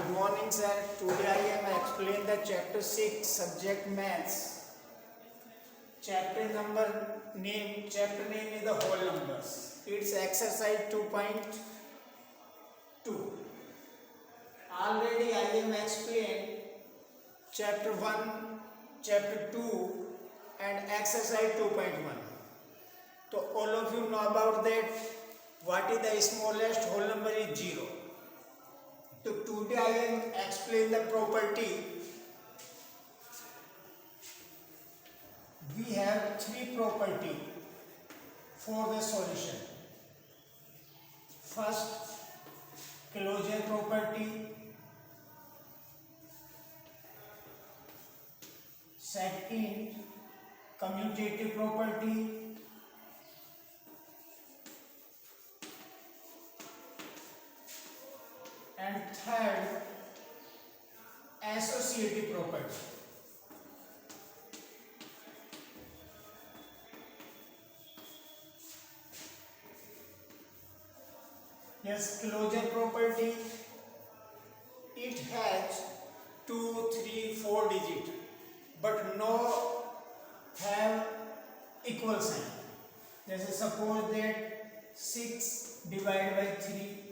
Good morning, sir. Today I am explain the chapter 6 subject maths. Chapter name is the whole numbers. It's exercise 2.2. Already I am explained chapter 1, chapter 2 and exercise 2.1. So all of you know about that. What is the smallest whole number is 0. So today I am explain the property. We have 3 property for the solution. First, closure property. Second, commutative property. And third, associative property. Yes, closure property, it has 2, 3, 4 digit, but no have equal sign. Just suppose that 6 divided by 3,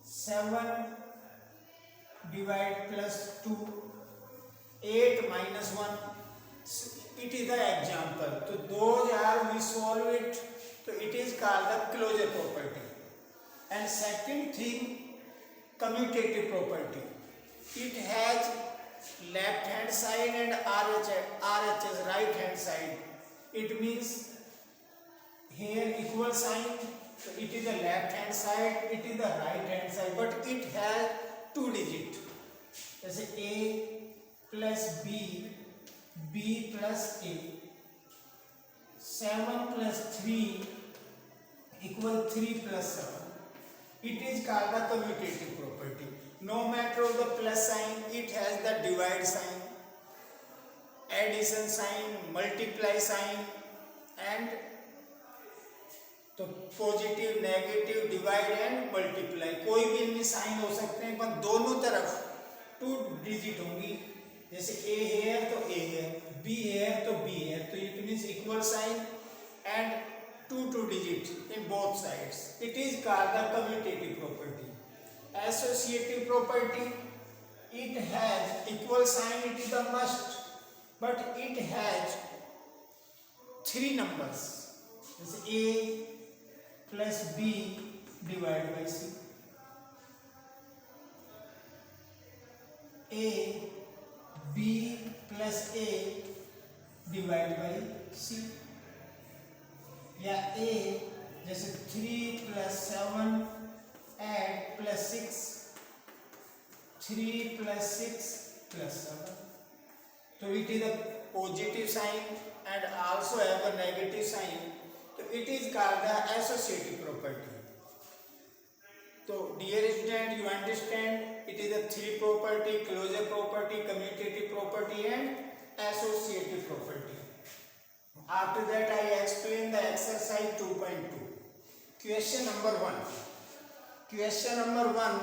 7 divide plus 2, 8 minus 1. It is the example. So those are we solve it. So it is called the closure property. And second thing, commutative property. It has left hand side and RHS right hand side. It means here equal sign. So it is the left hand side, it is the right hand side, but it has 2 digit. As A plus B, B plus A. 7 plus 3 equal 3 plus 7. It is called the commutative property. No matter the plus sign, it has the divide sign, addition sign, multiply sign, and तो positive negative divide and multiply कोई भी इनमें sign हो सकते हैं, पर दोनों तरफ 2 डिजिट होंगी. जैसे ए है तो ए है, बी है तो बी है, तो it means equal sign and 2 digit in both sides. It is called the commutative property. Associative property, it has equal sign, it is the must, but it has 3 numbers. जैसे A plus b divided by c, a b plus a divided by c, या a जैसे 3 plus 7 add plus 6, 3 plus 6 plus 7. So it is a positive sign and also have a negative sign. So it is called the associative property. So dear student, you understand it is a 3 property: closure property, commutative property and associative property. After that I explain the exercise 2.2. Question number 1. Question number 1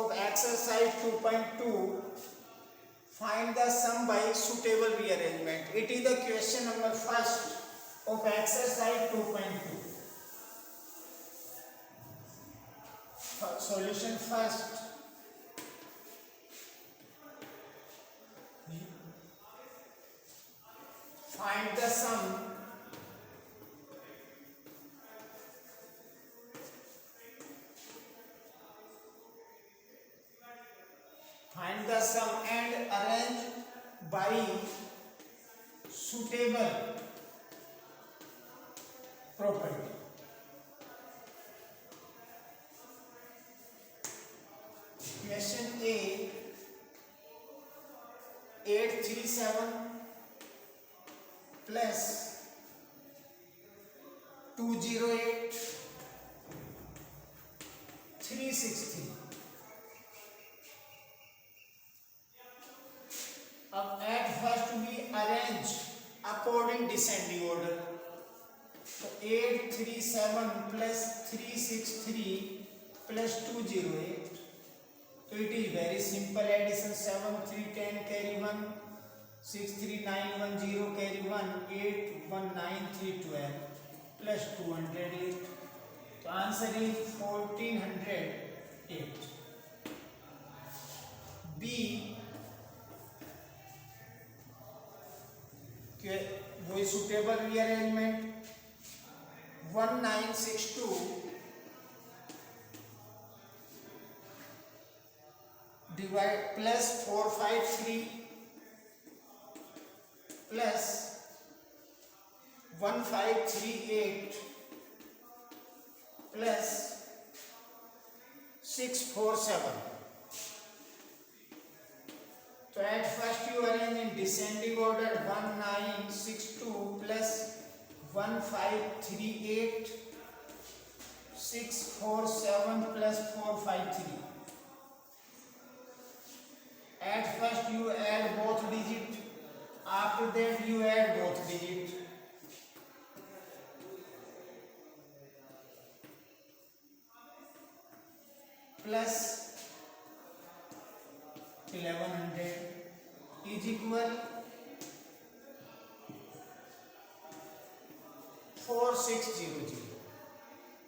of exercise 2.2. Find the sum by suitable rearrangement. It is the question number first of exercise 2.2. Solution first. Find the sum and arrange by suitable property. Question A, 837 plus 208 363. अब at first we arrange according descending order. So 837 plus 363 plus 208. So it is very Very simple addition. 7 3 10 carry 1, 6 3 9 1 0 carry 1, 8 1 9 3 12 plus 208. So answer is 1408. B वही suitable rearrangement 1962 divide plus 453 plus 1538 plus 647. So at first you arrange in descending order 1962 plus 1538 647 plus 453. At first you add both digit, after that you add both digit. Plus 1100 is equal 4600.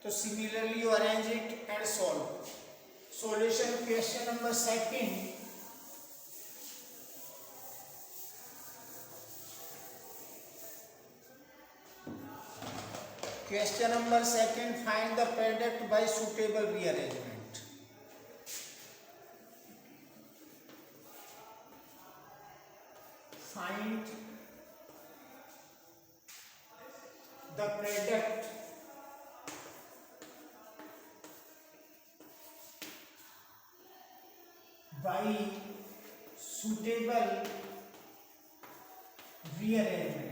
So similarly you arrange it and solve. Solution question number second. Question number second, find the product by suitable rearrangement. Find the product by suitable rearrangement.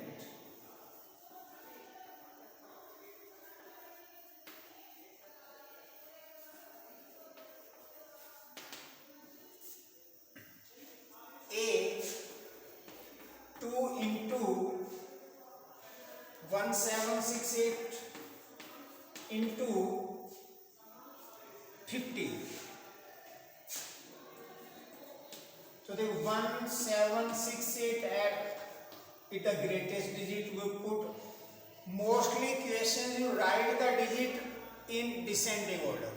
A 2 into 1768 into 50. So the 1768 at it the greatest digit we put. Mostly questions you write the digit in descending order,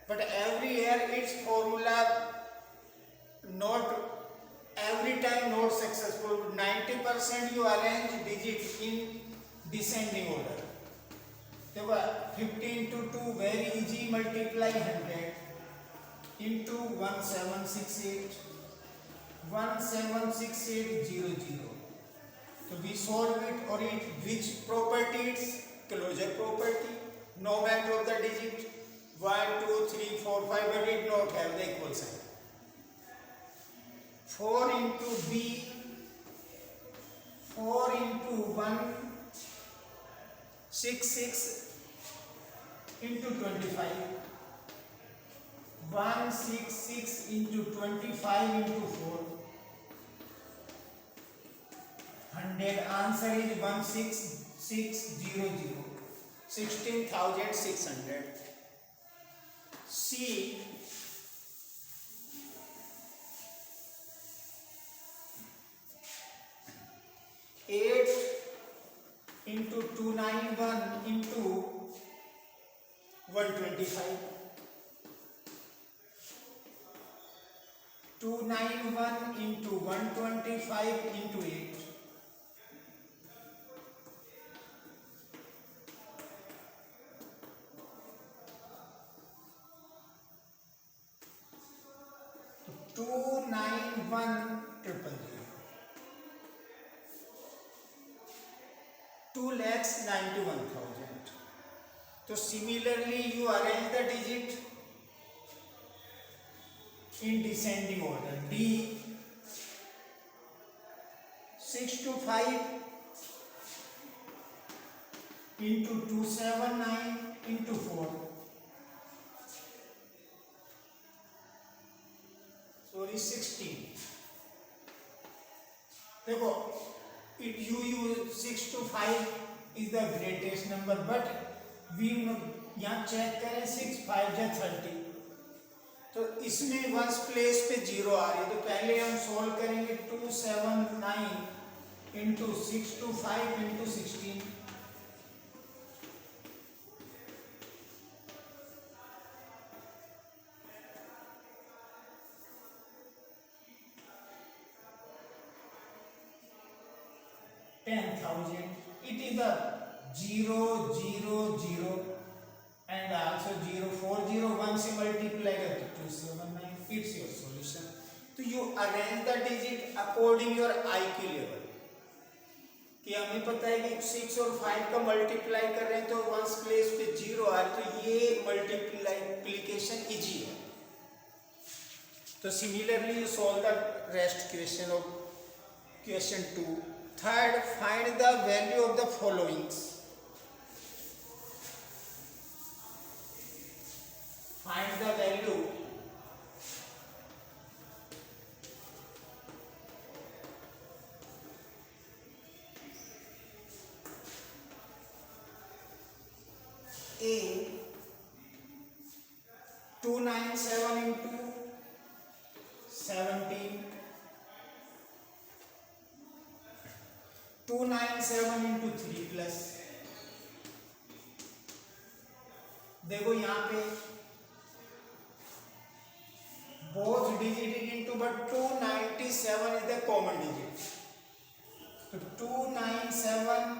but every year its formula not every time not successful. 90% you arrange digit in descending order. So 50 into 2 very easy, multiply 100 into 1768 176800. So we solve it, or it which property? It's closure property. No matter of the digit 1 2 3 4 5, but it not have the equal sign. 4 into B, 4 into 166 into 25, 166 into 25 into 4, 100. Answer is 16600, 16,600. C 8 into 291 into 125. 291 into 125 into 8. So 291,000. 2,91,000. So similarly you arrange the digit in descending order. D 6 to 5 into 279 into 4. Sorry, 16. देखो, if you use 6 to 5 is the greatest number, but we यहाँ check करें 6 5 या 30, तो इसमें ones place पे zero आ रही है, तो पहले हम सोल्व करेंगे 279 into 625 into 16। It is the 000 and also 0401 से मल्टीप्लाई करके 279. It's your solution. तो you arrange the digit according your IQ level. कि हमें पता है कि 6 और 5 का मल्टीप्लाई कर रहे हैं तो वंस प्लेस पे जीरो आ रहा है, तो ये मल्टीप्लिकेशन इजी है. तो similarly you solve the rest question of question 2. Third, find the value of the followings. Find the value A 297 into 17. 297 into 3 plus, देखो यहाँ पे both digit is into but 297 is the common digit. So 297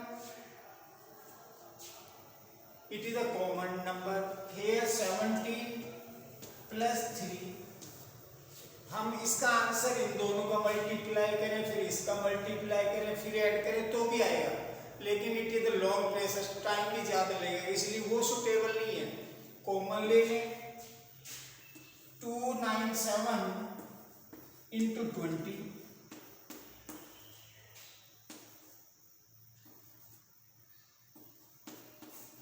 it is a common number. Here 17 plus 3. हम इसका answer in दोनों का multiply करें, फिर इसका मल्टीप्लाई करें, फिर ऐड करें तो भी आएगा, लेकिन it is long process, time भी ज़्यादा लगेगा, इसलिए वो सुटेबल नहीं है. कॉमन ले लें. 297 into 20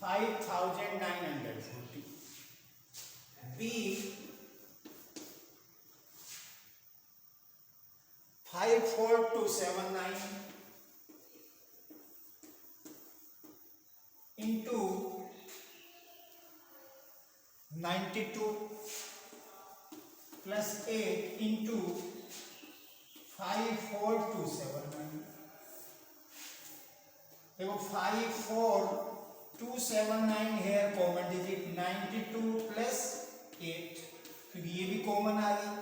5940. B 54279 into 92 plus 8 into 54279. देखो 54279 है कॉमन डिजिट, 92 प्लस 8 क्योंकि ये भी कॉमन आ गई.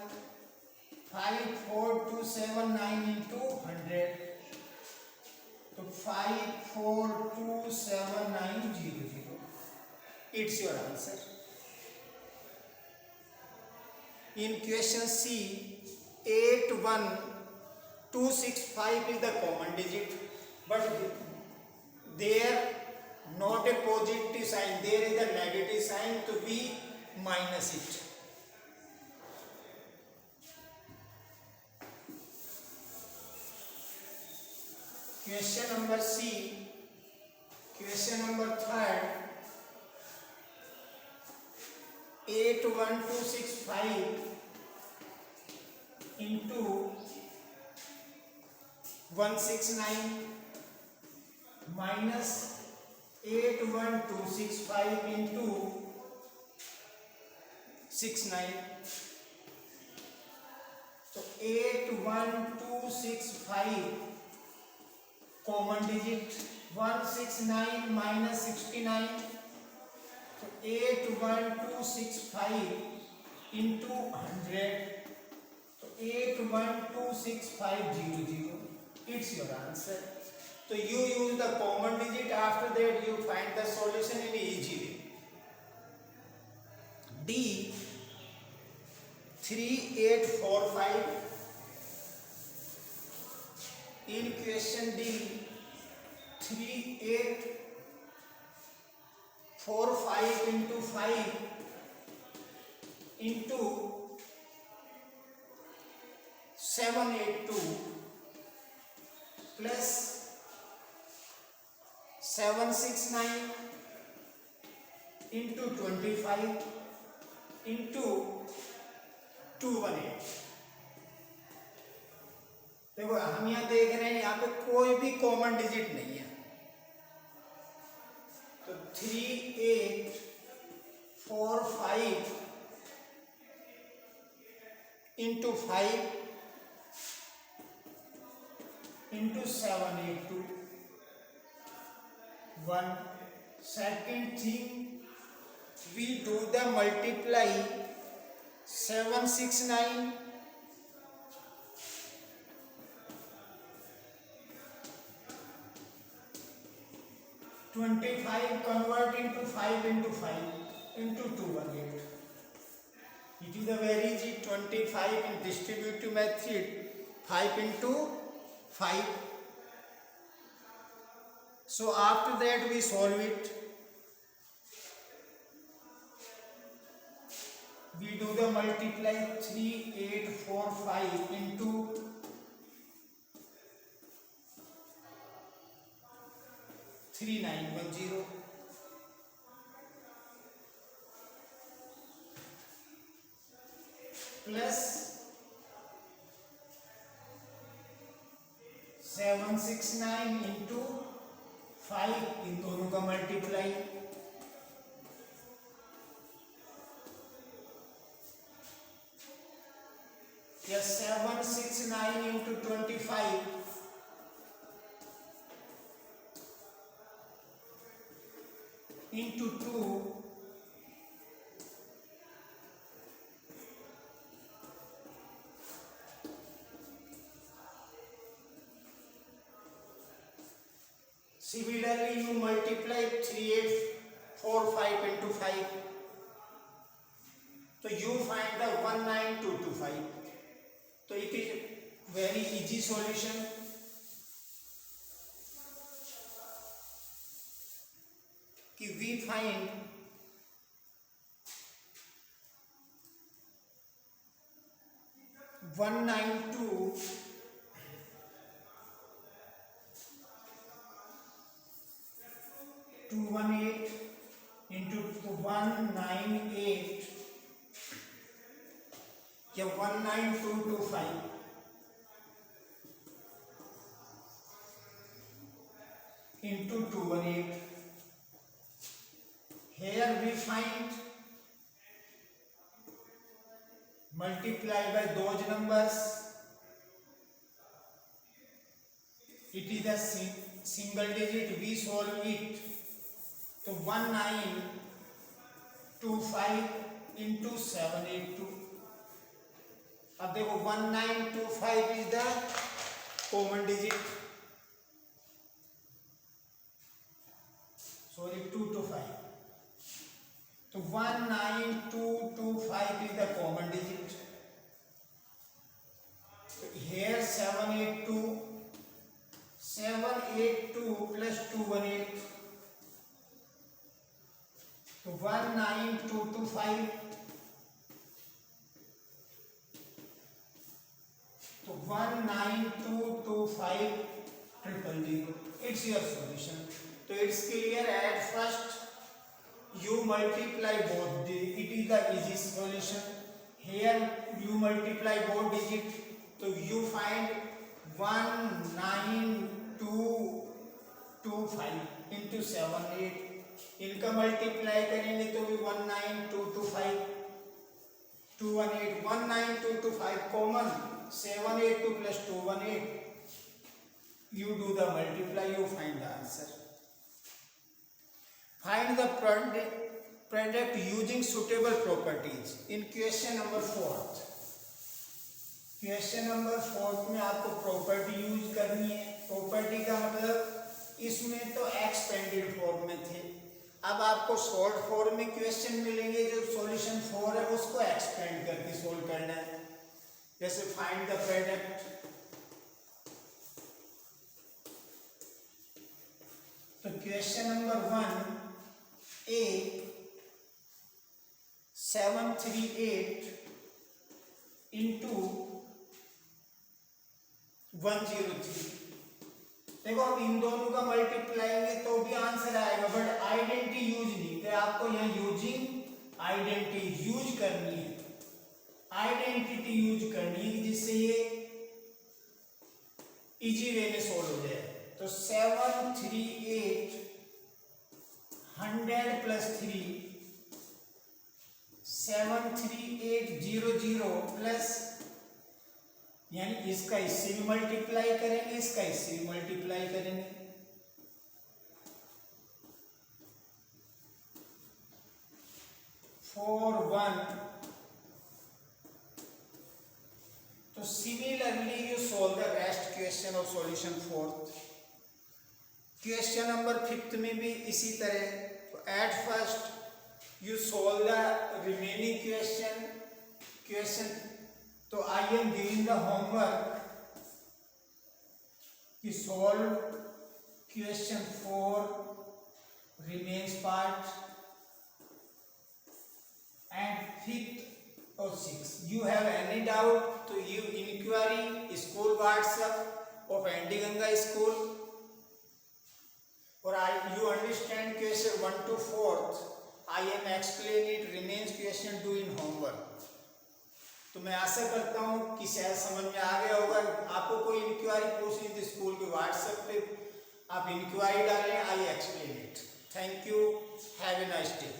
54279 into 100, तो 5427900. It's your answer. In question C, 81265 is the common digit, but there not a positive sign, there is a negative sign, to be minus it. Question number C, question number 3rd, 81265 into 169 minus 81265 into 69. तो 81265 common digit 169 minus 69, तो 81265 into 100, तो 8126500. It's your answer. So you use the common digit, after that you find the solution in easy way. D 3845. In question D 3845 into 5 into 782 plus 769 into 25 into 218. देखो हम यहाँ देख रहे हैं, यहाँ पे कोई भी कॉमन डिजिट नहीं है, तो 3845 into 5 into 782. One second thing, we do the multiply 769 25 convert into 5 into 5 into 218. It is a very easy. 25 in distributive method, 5 into 5. So after that we solve it. We do the multiply 3845 into 3910 plus 769 into 5, इन दोनों का multiply, या 769 into 25 into 2 Similarly, you multiply 3845 into 5, so you find the 19225. So it is very easy solution. कि we find 192 218 into 198 या 19225 into 218. Here we find multiply by those numbers. It is a single digit. We solve it. So 1925 into 782. अब देखो 1925 is the common digit. Sorry, 2 to 5. So 19225 is the common digit. So here 782 plus 218. So 19225. So 19225 000. It's your solution. So it's clear. At first you multiply both. It is the easy solution. Here you multiply both digits. So you find 19225 into 78. इनका multiply करेंगे तो भी 19225 218 19225 common 782 plus 218. You do the multiply, you find the answer. Find the product using suitable properties. In question number 4. Question number 4 में आपको property use करनी है. Property का मतलब इसमें तो एक्सपेंडेड फॉर्म में थे, अब आपको शॉर्ट फॉर्म में क्वेश्चन मिलेंगे. जो सॉल्यूशन 4 है उसको एक्सपेंड करके सोल्व करना है. जैसे फाइंड द प्रोडक्ट. तो क्वेश्चन नंबर 1 ए 738 into 103. देखो हम इन दोनों का मल्टीप्लाएंगे तो भी आंसर आएगा, बट आइडेंटिटी यूज नहीं तो आपको यहाँ यूजिंग आइडेंटिटी यूज करनी है. आइडेंटिटी यूज करनी है जिससे ये इजी वे में सोल्व हो जाए. तो 738 100 plus 3 73800 plus यानी इसका इससे भी मल्टीप्लाई करेंगे, इसका इससे भी मल्टीप्लाई करेंगे। 4 1। तो similarly you solve the rest question of solution 4th। Question number 5th में भी इसी तरह। तो at first you solve the remaining question. तो I am giving the homework कि solve question 4 remains part and 5th or 6th. You have any doubt to you inquiry school WhatsApp of Andy Ganga school, or you understand question 1 to 4th. I am explain it, remains question 2 in homework। तो मैं आशा करता हूँ कि शायद समझ में आ गया होगा। आपको कोई इंक्वायरी पूछनी तो स्कूल के व्हाट्सएप पे आप इंक्वायरी डालें, I explain it. Thank you, have a nice day.